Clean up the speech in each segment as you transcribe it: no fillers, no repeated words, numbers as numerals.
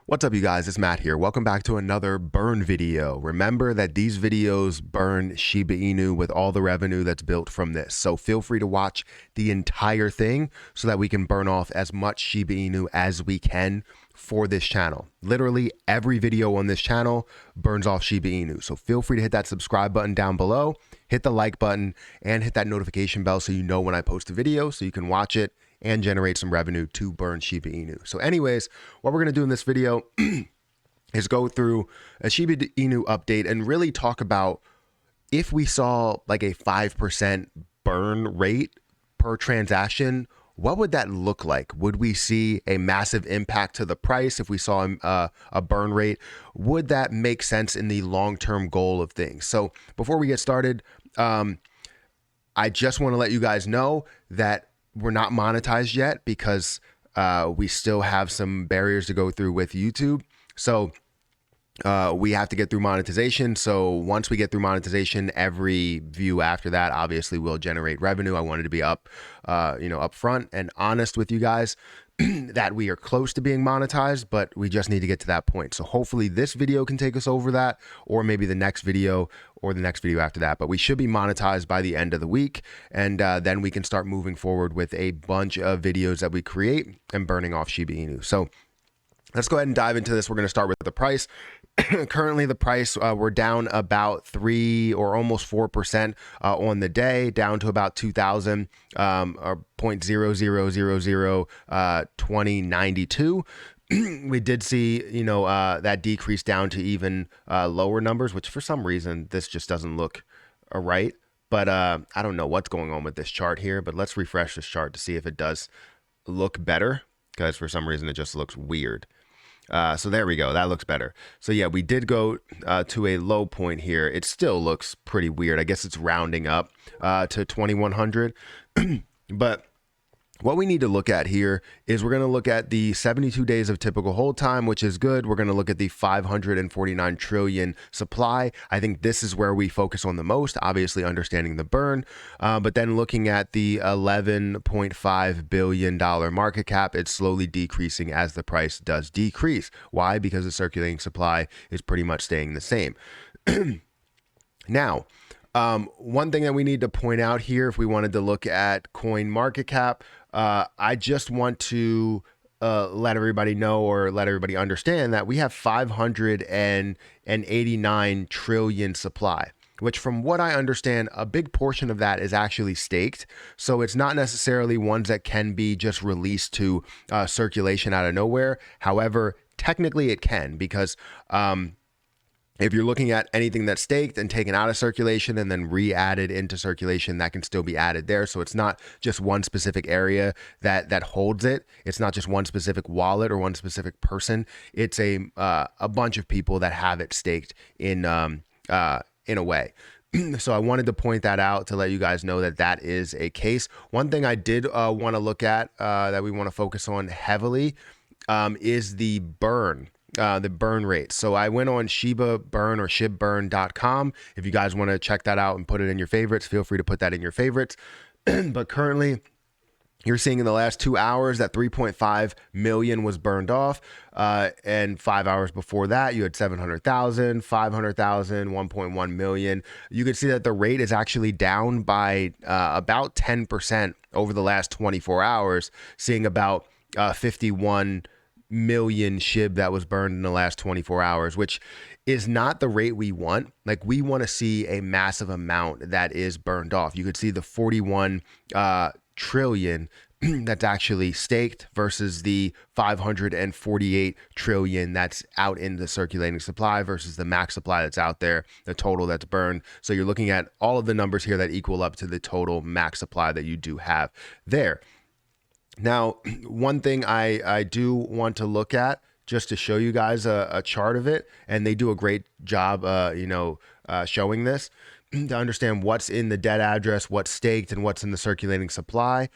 What's up, you guys? It's Matt here. Welcome back to another burn video. Remember that these videos burn Shiba Inu with all the revenue that's built from this. So feel free to watch the entire thing so that we can burn off as much Shiba Inu as we can for this channel. Literally every video on this channel burns off Shiba Inu. So feel free to hit that subscribe button down below, hit the like button, and hit that notification bell so you know when I post a video so you can watch it and generate some revenue to burn Shiba Inu. So anyways, what we're going to do in this video is go through a Shiba Inu update and really talk about if we saw like a 5% burn rate per transaction, what would that look like? Would we see a massive impact to the price if we saw a burn rate? Would that make sense in the long-term goal of things? So before we get started, I just want to let you guys know that we're not monetized yet because we still have some barriers to go through with YouTube. So we have to get through monetization. So once we get through monetization, every view after that obviously will generate revenue. I wanted to be up front and honest with you guys that we are close to being monetized, but we just need to get to that point. So hopefully this video can take us over that, or maybe the next video or the next video after that. But we should be monetized by the end of the week, and then we can start moving forward with a bunch of videos that we create and burning off Shiba Inu. So let's go ahead and dive into this. We're going to start with the price. Currently, the price, we're down about 3 or almost 4% on the day, down to about 2,000 or 0.00002092. We did see, that decrease down to even lower numbers, which for some reason this just doesn't look right. But I don't know what's going on with this chart here. But let's refresh this chart to see if it does look better, because for some reason it just looks weird. So there we go. That looks better. So yeah, we did go to a low point here. It still looks pretty weird. I guess it's rounding up to 2,100. But what we need to look at here is we're going to look at the 72 days of typical hold time, which is good. We're going to look at the 549 trillion supply. I think this is where we focus on the most, obviously understanding the burn, but then looking at the $11.5 billion market cap, it's slowly decreasing as the price does decrease. Why? Because the circulating supply is pretty much staying the same. Now, one thing that we need to point out here, if we wanted to look at coin market cap, I just want to let everybody know, or let everybody understand, that we have 589 trillion supply, which from what I understand, a big portion of that is actually staked. So it's not necessarily ones that can be just released to circulation out of nowhere. However, technically it can, because if you're looking at anything that's staked and taken out of circulation and then re-added into circulation, that can still be added there. So it's not just one specific area that holds it. It's not just one specific wallet or one specific person. It's a bunch of people that have it staked in a way. So I wanted to point that out to let you guys know that that is a case. One thing I did want to look at that we want to focus on heavily is the burn. The burn rate. So I went on Shiba Burn or shibburn.com. If you guys want to check that out and put it in your favorites, feel free to put that in your favorites. But currently, you're seeing in the last 2 hours that 3.5 million was burned off. And 5 hours before that, you had 700,000, 500,000, 1.1 million. You can see that the rate is actually down by about 10% over the last 24 hours, seeing about 51 million SHIB that was burned in the last 24 hours, which is not the rate we want. Like, we want to see a massive amount that is burned off. You could see the 41 trillion that's actually staked versus the 548 trillion that's out in the circulating supply versus the max supply that's out there, the total that's burned. So you're looking at all of the numbers here that equal up to the total max supply that you do have there. Now, one thing I do want to look at, just to show you guys a chart of it, and they do a great job, showing this, to understand what's in the dead address, what's staked, and what's in the circulating supply.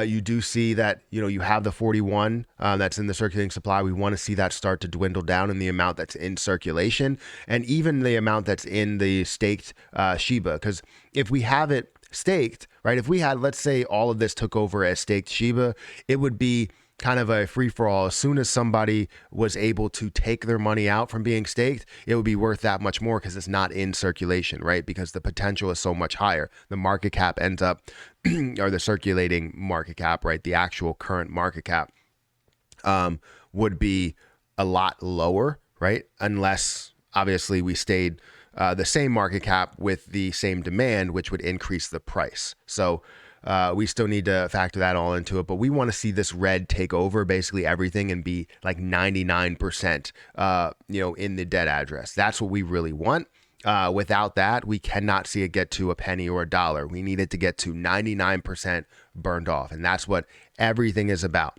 You do see that, you have the 41 that's in the circulating supply. We want to see that start to dwindle down in the amount that's in circulation, and even the amount that's in the staked Shiba. Because if we have it staked, right? If we had, let's say all of this took over as staked Shiba, it would be kind of a free for all. As soon as somebody was able to take their money out from being staked, it would be worth that much more because it's not in circulation, right? Because the potential is so much higher. The market cap ends up, or the circulating market cap, right? The actual current market cap would be a lot lower, right? Unless obviously we stayed the same market cap with the same demand, which would increase the price. So we still need to factor that all into it, but we want to see this red take over basically everything and be like 99%, in the dead address. That's what we really want. Without that, we cannot see it get to a penny or a dollar. We need it to get to 99% burned off. And that's what everything is about.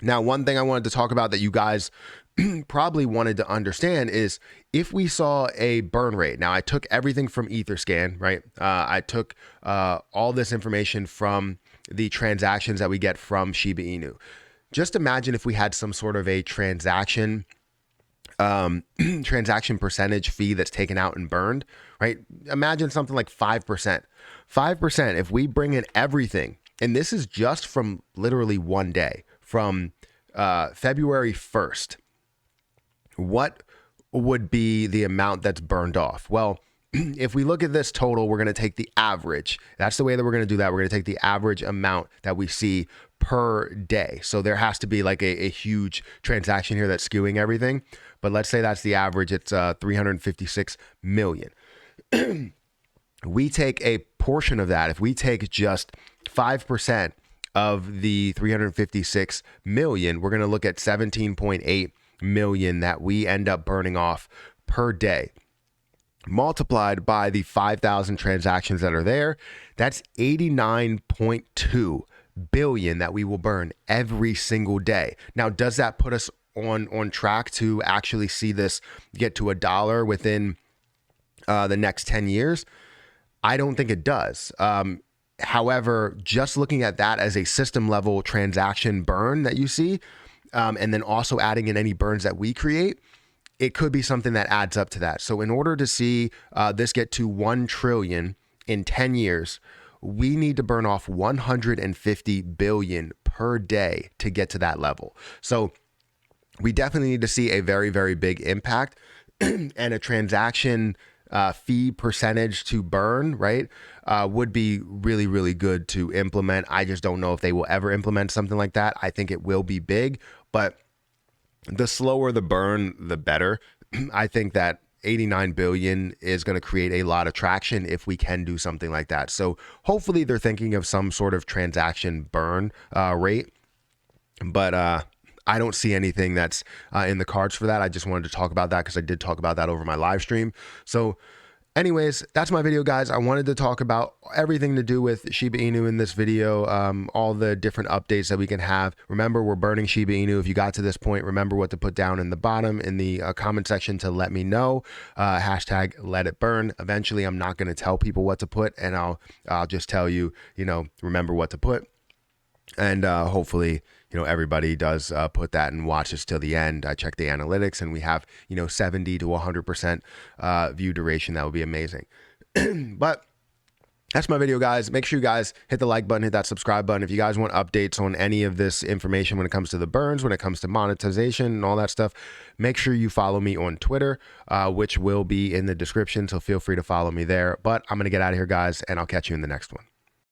Now, one thing I wanted to talk about that you guys probably wanted to understand is if we saw a burn rate. Now, I took everything from Etherscan, right? I took all this information from the transactions that we get from Shiba Inu. Just imagine if we had some sort of a transaction percentage fee that's taken out and burned, right? Imagine something like 5%. 5%, if we bring in everything, and this is just from literally one day, from February 1st, what would be the amount that's burned off? Well, if we look at this total, we're going to take the average. That's the way that we're going to do that. We're going to take the average amount that we see per day. So there has to be like a huge transaction here that's skewing everything. But let's say that's the average. It's 356 million. We take a portion of that. If we take just 5% of the 356 million, we're going to look at 17.8 million that we end up burning off per day. Multiplied by the 5,000 transactions that are there, that's 89.2 billion that we will burn every single day. Now, does that put us on track to actually see this get to $1 within the next 10 years? I don't think it does. However, just looking at that as a system level transaction burn that you see, and then also adding in any burns that we create, it could be something that adds up to that. So in order to see this get to 1 trillion in 10 years, we need to burn off 150 billion per day to get to that level. So we definitely need to see a very, very big impact and a transaction fee percentage to burn, right, would be really, really good to implement. I just don't know if they will ever implement something like that. I think it will be big, but the slower the burn, the better. I think that 89 billion is going to create a lot of traction if we can do something like that. So hopefully they're thinking of some sort of transaction burn rate, but I don't see anything that's in the cards for that. I just wanted to talk about that because I did talk about that over my live stream. So anyways, that's my video, guys. I wanted to talk about everything to do with Shiba Inu in this video, all the different updates that we can have. Remember, we're burning Shiba Inu. If you got to this point, remember what to put down in the bottom in the comment section to let me know. Hashtag let it burn. Eventually, I'm not going to tell people what to put, and I'll just tell you, remember what to put. And hopefully, everybody does put that and watches till the end. I check the analytics and we have, 70 to 100% view duration. That would be amazing. But that's my video, guys. Make sure you guys hit the like button, hit that subscribe button. If you guys want updates on any of this information when it comes to the burns, when it comes to monetization and all that stuff, make sure you follow me on Twitter, which will be in the description. So feel free to follow me there. But I'm going to get out of here, guys, and I'll catch you in the next one.